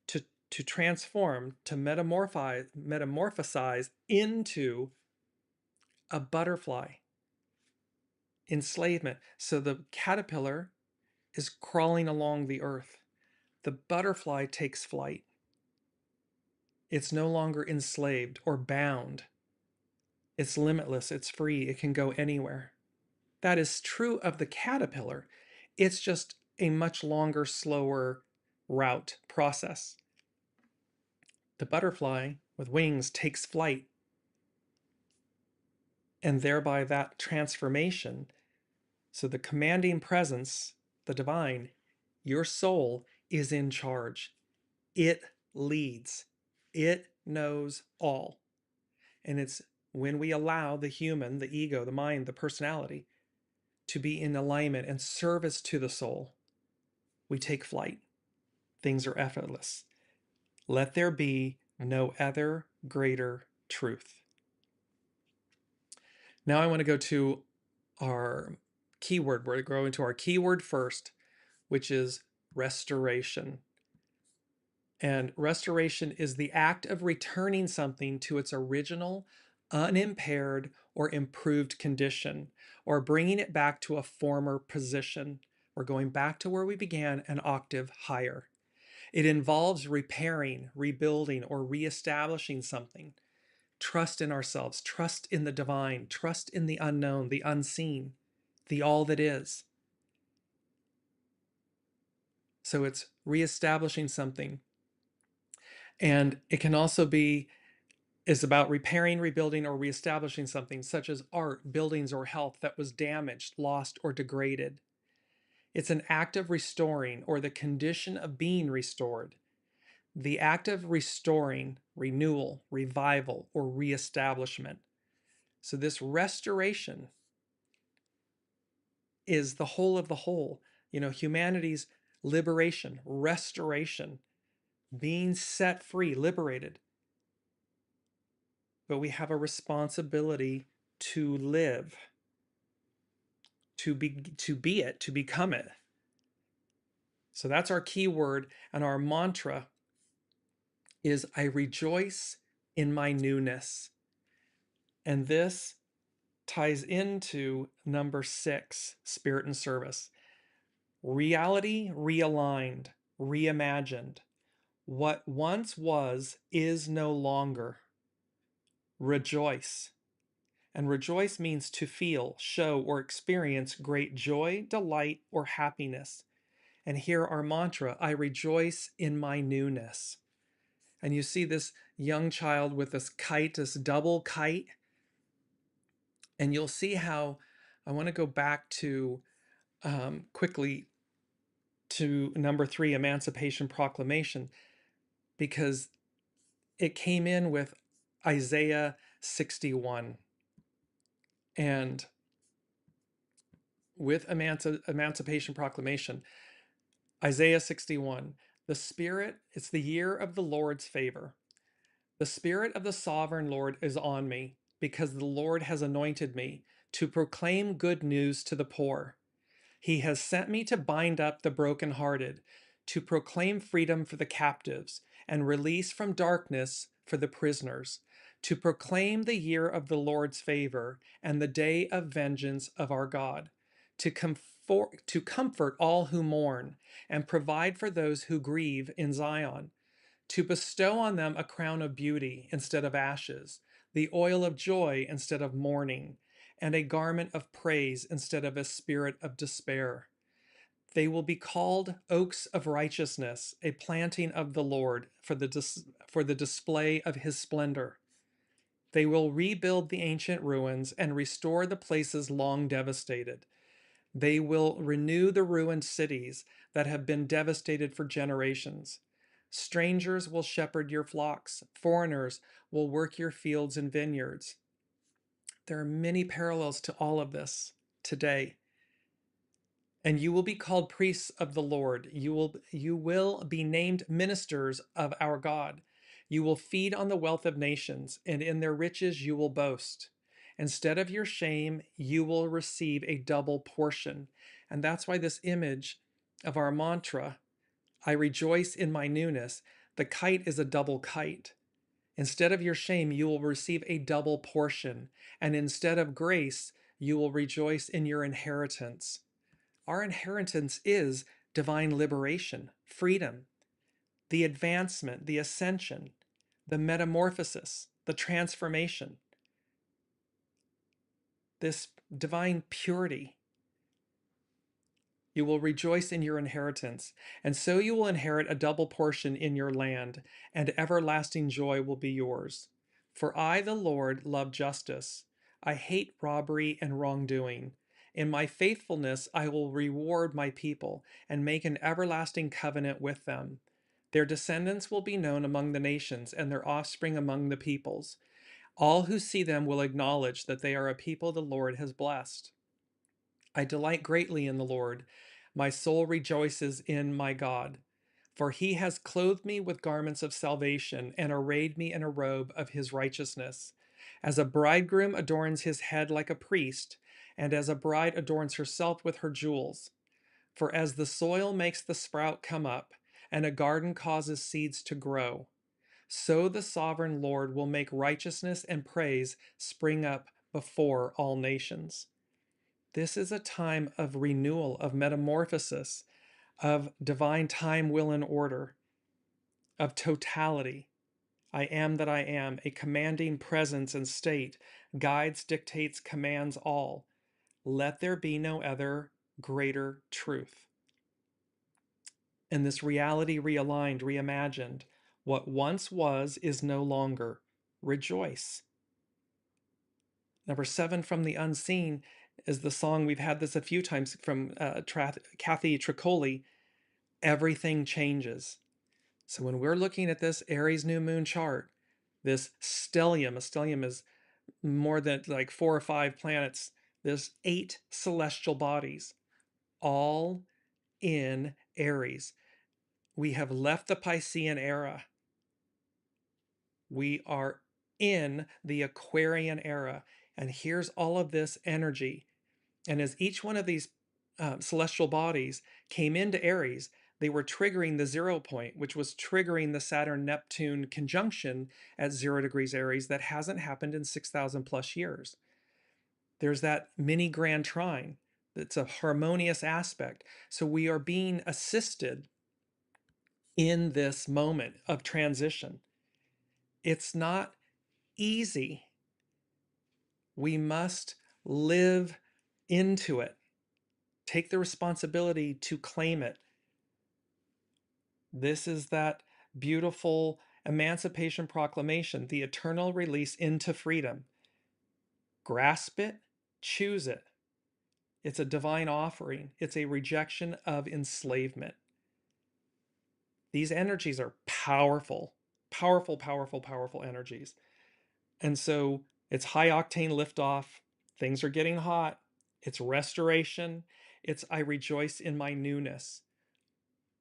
to transform, to metamorphosize into a butterfly. Enslavement. So the caterpillar is crawling along the earth. The butterfly takes flight. It's no longer enslaved or bound. It's limitless, it's free, it can go anywhere. That is true of the caterpillar. It's just a much longer, slower route process. The butterfly with wings takes flight, and thereby that transformation. So the commanding presence, the divine, your soul is in charge. It leads. It knows all. And it's when we allow the human, the ego, the mind, the personality to be in alignment and service to the soul, we take flight. Things are effortless. Let there be no other greater truth. Now I want to go to our keyword. We're going to go into our keyword first, which is restoration. And restoration is the act of returning something to its original, unimpaired, or improved condition, or bringing it back to a former position. We're going back to where we began, an octave higher. It involves repairing, rebuilding, or reestablishing something. Trust in ourselves, trust in the divine, trust in the unknown, the unseen, the all that is. So it's reestablishing something. And it can also be is about repairing, rebuilding, or reestablishing something, such as art, buildings, or health that was damaged, lost, or degraded. It's an act of restoring, or the condition of being restored. The act of restoring, renewal, revival, or reestablishment. So this restoration is the whole of the whole. Humanity's liberation, restoration, being set free, liberated. But we have a responsibility to live, to be it, to become it. So that's our key word, and our mantra is I rejoice in my newness. And this ties into number 6, spirit and service. Reality realigned, reimagined. What once was is no longer. Rejoice. And rejoice means to feel, show, or experience great joy, delight, or happiness. And here our mantra, I rejoice in my newness. And you see this young child with this kite, this double kite. And you'll see how I want to go back to quickly to number 3, Emancipation Proclamation, because it came in with Isaiah 61. And with Emancipation Proclamation, Isaiah 61, it's the year of the Lord's favor. The Spirit of the Sovereign Lord is on me, because the Lord has anointed me to proclaim good news to the poor. He has sent me to bind up the brokenhearted, to proclaim freedom for the captives, and release from darkness for the prisoners, to proclaim the year of the Lord's favor and the day of vengeance of our God, to comfort all who mourn, and provide for those who grieve in Zion, to bestow on them a crown of beauty instead of ashes, the oil of joy instead of mourning, and a garment of praise instead of a spirit of despair. They will be called oaks of righteousness, a planting of the Lord for the display of his splendor. They will rebuild the ancient ruins and restore the places long devastated. They will renew the ruined cities that have been devastated for generations. Strangers will shepherd your flocks. Foreigners will work your fields and vineyards. There are many parallels to all of this today. And you will be called priests of the Lord. You will be named ministers of our God. You will feed on the wealth of nations, and in their riches you will boast. Instead of your shame, you will receive a double portion. And that's why this image of our mantra, I rejoice in my newness, the kite is a double kite. Instead of your shame, you will receive a double portion. And instead of grace, you will rejoice in your inheritance. Our inheritance is divine liberation, freedom, the advancement, the ascension, the metamorphosis, the transformation, this divine purity. You will rejoice in your inheritance, and so you will inherit a double portion in your land, and everlasting joy will be yours. For I, the Lord, love justice. I hate robbery and wrongdoing. In my faithfulness, I will reward my people and make an everlasting covenant with them. Their descendants will be known among the nations, and their offspring among the peoples. All who see them will acknowledge that they are a people the Lord has blessed. I delight greatly in the Lord. My soul rejoices in my God. For he has clothed me with garments of salvation and arrayed me in a robe of his righteousness. As a bridegroom adorns his head like a priest, and as a bride adorns herself with her jewels. For as the soil makes the sprout come up, and a garden causes seeds to grow, so the sovereign Lord will make righteousness and praise spring up before all nations. This is a time of renewal, of metamorphosis, of divine time, will, and order, of totality. I am that I am, a commanding presence and state, guides, dictates, commands all. Let there be no other greater truth. And this reality realigned, reimagined. What once was is no longer. Rejoice. Number 7 from the unseen is the song, we've had this a few times from Kathy Tricoli, Everything Changes. So when we're looking at this Aries new moon chart, this stellium, a stellium is more than like 4 or 5 planets, there's 8 celestial bodies, all in Aries. We have left the Piscean era. We are in the Aquarian era. And here's all of this energy. And as each one of these celestial bodies came into Aries, they were triggering the 0 point, which was triggering the Saturn-Neptune conjunction at 0 degrees Aries that hasn't happened in 6,000 plus years. There's that mini grand trine. It's a harmonious aspect. So we are being assisted in this moment of transition. It's not easy. We must live into it. Take the responsibility to claim it. This is that beautiful Emancipation Proclamation, the eternal release into freedom. Grasp it, choose it. It's a divine offering. It's a rejection of enslavement. These energies are powerful, powerful, powerful, powerful energies. And so it's high octane liftoff. Things are getting hot. It's restoration. It's I rejoice in my newness.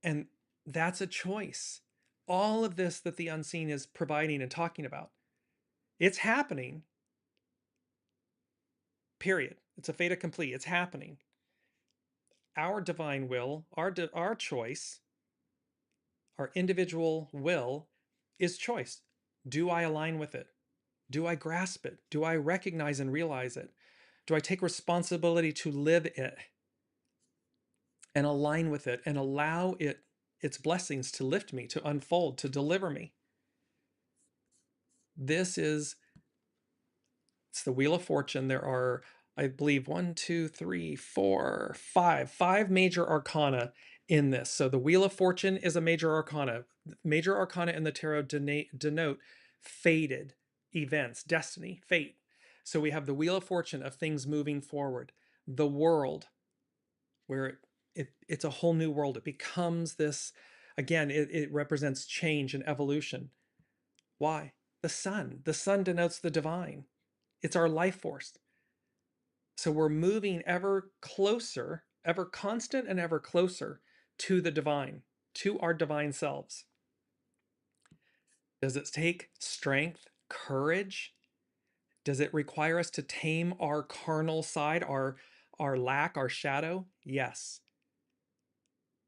And that's a choice. All of this that the unseen is providing and talking about, it's happening. Period. It's a fait accompli. It's happening. Our divine will, our choice, our individual will is choice. Do I align with it? Do I grasp it? Do I recognize and realize it? Do I take responsibility to live it and align with it and allow its blessings to lift me, to unfold, to deliver me? This is, it's the Wheel of Fortune. There are, I believe, 1, 2, 3, 4, 5 major arcana in this. So the Wheel of Fortune is a major arcana. Major arcana in the tarot denote fated events, destiny, fate. So we have the Wheel of Fortune of things moving forward. The World, where it's a whole new world. It becomes this, again, it represents change and evolution. Why? The sun. The sun denotes the divine. It's our life force. So we're moving ever closer, ever constant and ever closer to the divine, to our divine selves. Does it take strength, courage? Does it require us to tame our carnal side, our lack, our shadow? Yes.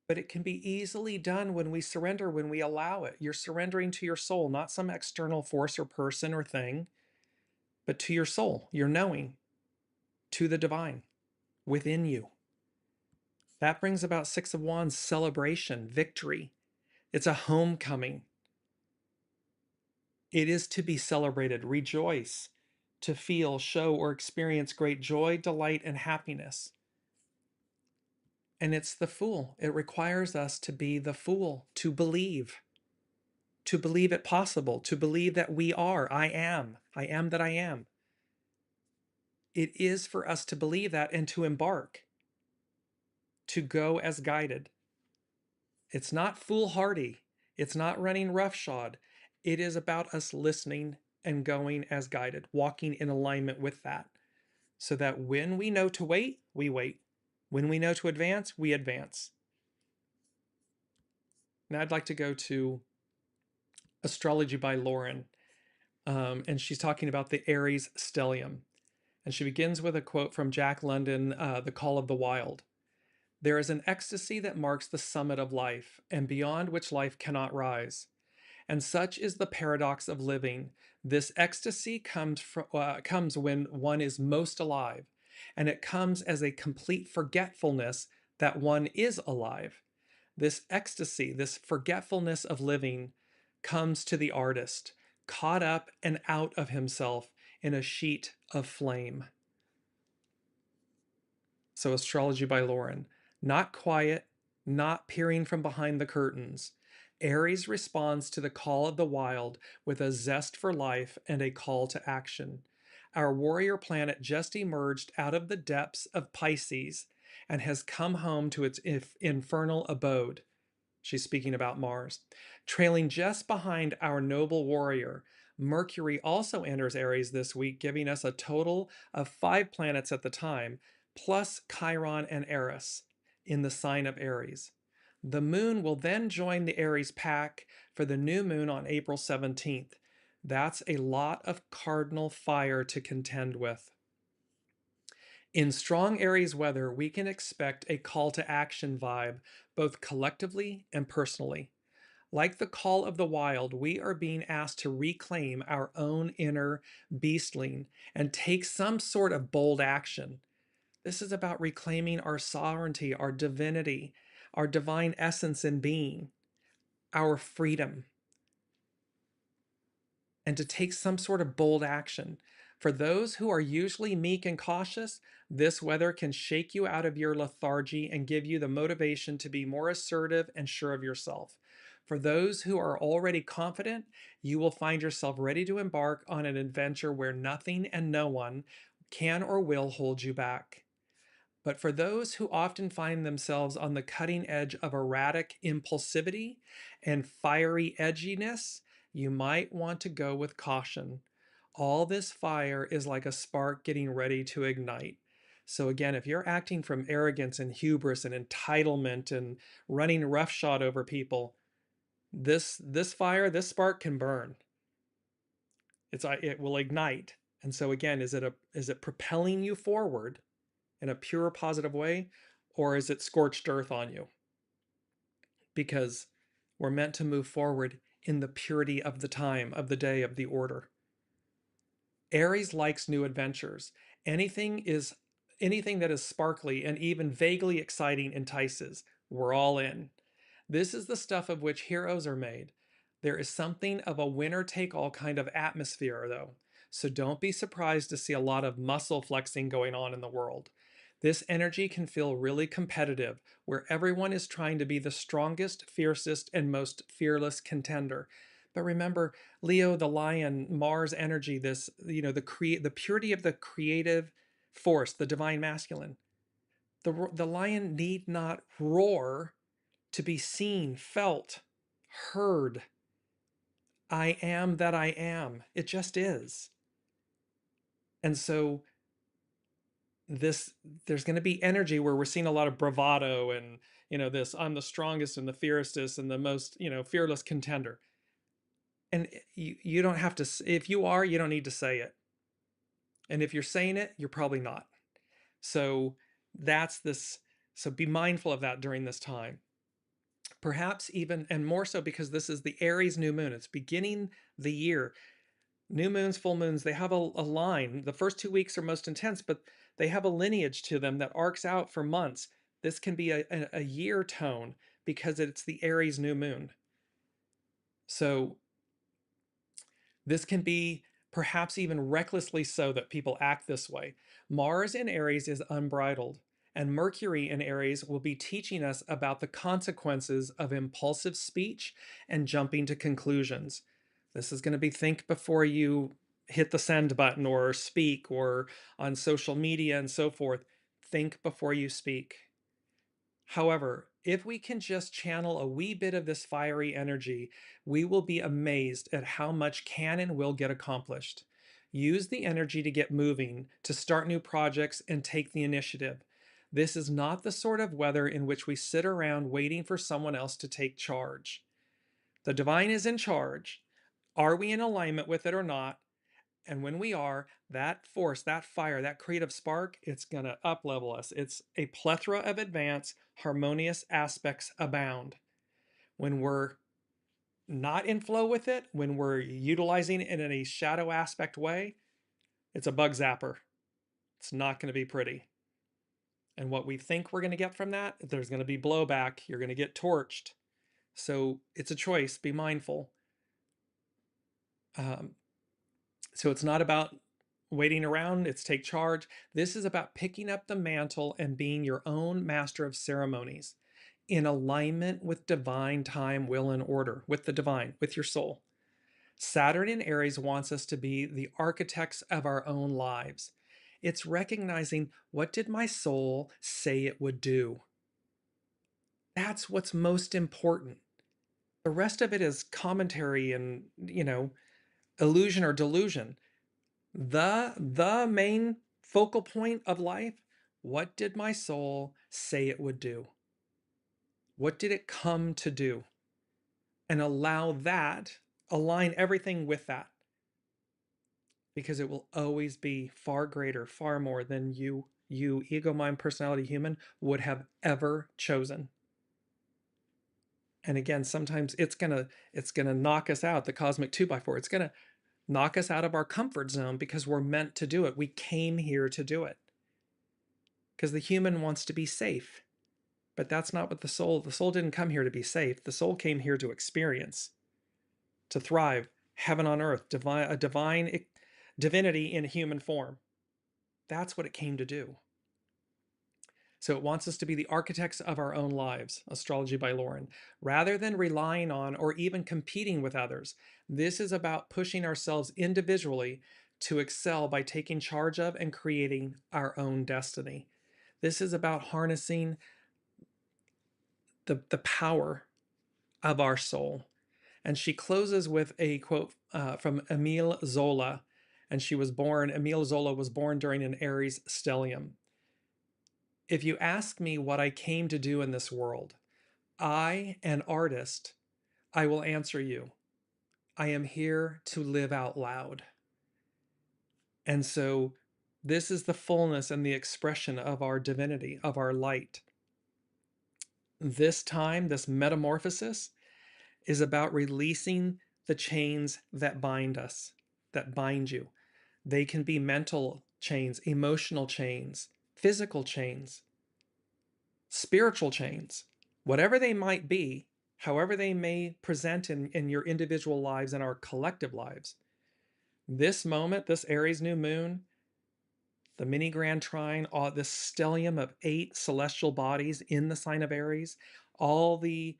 But it can be easily done when we surrender, when we allow it. You're surrendering to your soul, not some external force or person or thing, but to your soul, your knowing, to the divine within you. That brings about 6 of Wands, celebration, victory. It's a homecoming. It is to be celebrated. Rejoice, to feel, show, or experience great joy, delight, and happiness. And it's the Fool. It requires us to be the Fool, to believe it possible, to believe that we are, I am that I am. It is for us to believe that and to embark, to go as guided. It's not foolhardy. It's not running roughshod. It is about us listening and going as guided, walking in alignment with that, so that when we know to wait, we wait. When we know to advance, we advance. Now I'd like to go to Astrology by Lauren, and she's talking about the Aries stellium. And she begins with a quote from Jack London, The Call of the Wild. There is an ecstasy that marks the summit of life, and beyond which life cannot rise. And such is the paradox of living. This ecstasy comes when one is most alive, and it comes as a complete forgetfulness that one is alive. This ecstasy, this forgetfulness of living, comes to the artist, caught up and out of himself in a sheet of flame. So, Astrology by Lauren. Not quiet, not peering from behind the curtains. Aries responds to the call of the wild with a zest for life and a call to action. Our warrior planet just emerged out of the depths of Pisces and has come home to its infernal abode. She's speaking about Mars. Trailing just behind our noble warrior, Mercury also enters Aries this week, giving us a total of 5 planets at the time, plus Chiron and Eris in the sign of Aries. The moon will then join the Aries pack for the new moon on April 17th. That's a lot of cardinal fire to contend with. In strong Aries weather, we can expect a call to action vibe, both collectively and personally. Like the call of the wild, we are being asked to reclaim our own inner beastling and take some sort of bold action. This is about reclaiming our sovereignty, our divinity, our divine essence and being, our freedom, and to take some sort of bold action. For those who are usually meek and cautious, this weather can shake you out of your lethargy and give you the motivation to be more assertive and sure of yourself. For those who are already confident, you will find yourself ready to embark on an adventure where nothing and no one can or will hold you back. But for those who often find themselves on the cutting edge of erratic impulsivity and fiery edginess, you might want to go with caution. All this fire is like a spark getting ready to ignite. So again, if you're acting from arrogance and hubris and entitlement and running roughshod over people, this fire, this spark can burn. It will ignite. And so again, is it propelling you forward in a pure positive way, or is it scorched earth on you? Because we're meant to move forward in the purity of the time, of the day, of the order. Aries likes new adventures. Anything that is sparkly and even vaguely exciting entices. We're all in. This is the stuff of which heroes are made. There is something of a winner-take-all kind of atmosphere, though. So don't be surprised to see a lot of muscle flexing going on in the world. This energy can feel really competitive, where everyone is trying to be the strongest, fiercest, and most fearless contender. But remember, Leo, the lion, Mars energy, this, the purity of the creative force, the divine masculine. The lion need not roar to be seen, felt, heard. I am that I am. It just is. And so there's going to be energy where we're seeing a lot of bravado and this I'm the strongest and the fiercest and the most fearless contender. And you don't have to, if you are, you don't need to say it. And if you're saying it, you're probably not. So that's this. So be mindful of that during this time. Perhaps even, and more so because this is the Aries new moon. It's beginning the year. New moons, full moons, they have a line. The first 2 weeks are most intense, but they have a lineage to them that arcs out for months. This can be a year tone because it's the Aries new moon. So this can be perhaps even recklessly so that people act this way. Mars in Aries is unbridled, and Mercury in Aries will be teaching us about the consequences of impulsive speech and jumping to conclusions. This is going to be think before you hit the send button or speak, or on social media and so forth. Think before you speak. However, if we can just channel a wee bit of this fiery energy, we will be amazed at how much can and will get accomplished. Use the energy to get moving, to start new projects, and take the initiative. This is not the sort of weather in which we sit around waiting for someone else to take charge. The divine is in charge. Are we in alignment with it or not? And when we are, that force, that fire, that creative spark, it's going to up-level us. It's a plethora of advanced, harmonious aspects abound. When we're not in flow with it, when we're utilizing it in a shadow aspect way, it's a bug zapper. It's not going to be pretty. And what we think we're going to get from that, there's going to be blowback. You're going to get torched. So it's a choice. Be mindful. So it's not about waiting around. It's take charge. This is about picking up the mantle and being your own master of ceremonies in alignment with divine time, will, and order, with the divine, with your soul. Saturn in Aries wants us to be the architects of our own lives. It's recognizing, what did my soul say it would do? That's what's most important. The rest of it is commentary and, illusion or delusion. The main focal point of life, what did my soul say it would do? What did it come to do? And allow that, align everything with that. Because it will always be far greater, far more than you, ego, mind, personality, human, would have ever chosen. And again, sometimes it's gonna knock us out, the cosmic 2x4. It's gonna knock us out of our comfort zone because we're meant to do it. We came here to do it. Because the human wants to be safe. But that's not what the soul didn't come here to be safe. The soul came here to experience, to thrive, heaven on earth, divinity in human form. That's what it came to do. So it wants us to be the architects of our own lives, Astrology by Lauren, rather than relying on or even competing with others. This is about pushing ourselves individually to excel by taking charge of and creating our own destiny. This is about harnessing the power of our soul. And she closes with a quote from Emile Zola. And Emile Zola was born during an Aries stellium. If you ask me what I came to do in this world, I, an artist, I will answer you. I am here to live out loud. And so this is the fullness and the expression of our divinity, of our light. This time, this metamorphosis, is about releasing the chains that bind us, that bind you. They can be mental chains, emotional chains, physical chains, spiritual chains, whatever they might be, however they may present in your individual lives and our collective lives. This moment, this Aries new moon, the mini grand trine, this stellium of 8 celestial bodies in the sign of Aries, all the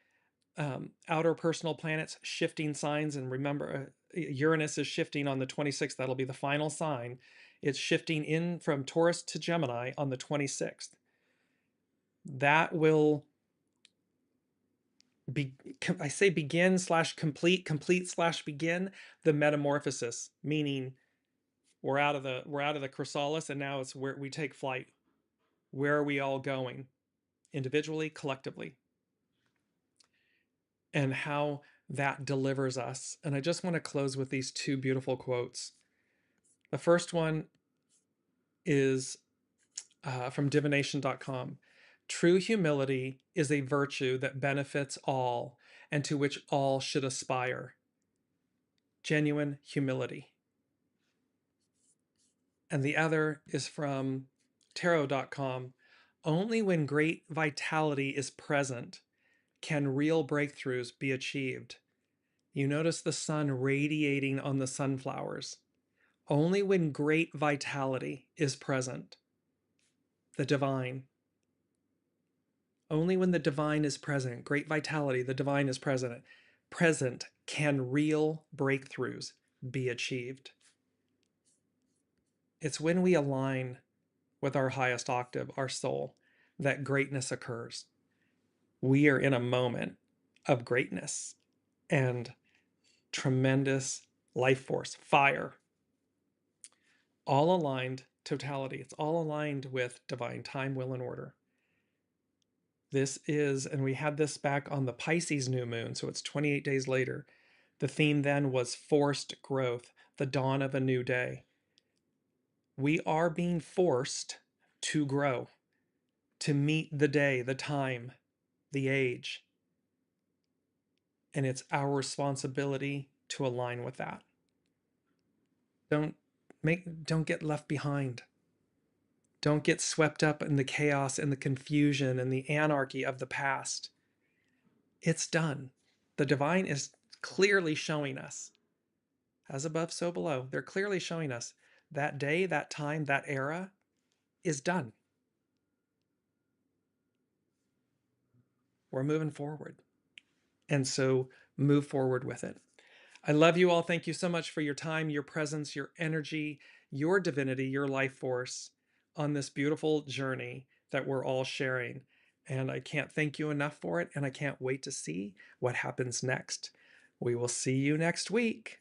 outer personal planets shifting signs. And remember, Uranus is shifting on the 26th. That'll be the final sign. It's shifting in from Taurus to Gemini on the 26th. That will be, I say begin / complete / begin the metamorphosis, meaning we're out of the chrysalis and now it's where we take flight. Where are we all going? Individually, collectively. And how that delivers us. And I just want to close with these 2 beautiful quotes. The first one is from divination.com. True humility is a virtue that benefits all and to which all should aspire. Genuine humility. And the other is from tarot.com. Only when great vitality is present can real breakthroughs be achieved. You notice the sun radiating on the sunflowers. Only when great vitality is present, the divine. Only when the divine is present, great vitality, the divine is present, can real breakthroughs be achieved. It's when we align with our highest octave, our soul, that greatness occurs. We are in a moment of greatness and tremendous life force, fire, all aligned, totality. It's all aligned with divine time, will, and order. This is, and we had this back on the Pisces new moon, so it's 28 days later. The theme then was forced growth, the dawn of a new day. We are being forced to grow, to meet the day, the time, the age. And it's our responsibility to align with that. Don't get left behind. Don't get swept up in the chaos and the confusion and the anarchy of the past. It's done. The divine is clearly showing us, as above, so below. They're clearly showing us that day, that time, that era is done. We're moving forward. And so move forward with it. I love you all. Thank you so much for your time, your presence, your energy, your divinity, your life force on this beautiful journey that we're all sharing. And I can't thank you enough for it. And I can't wait to see what happens next. We will see you next week.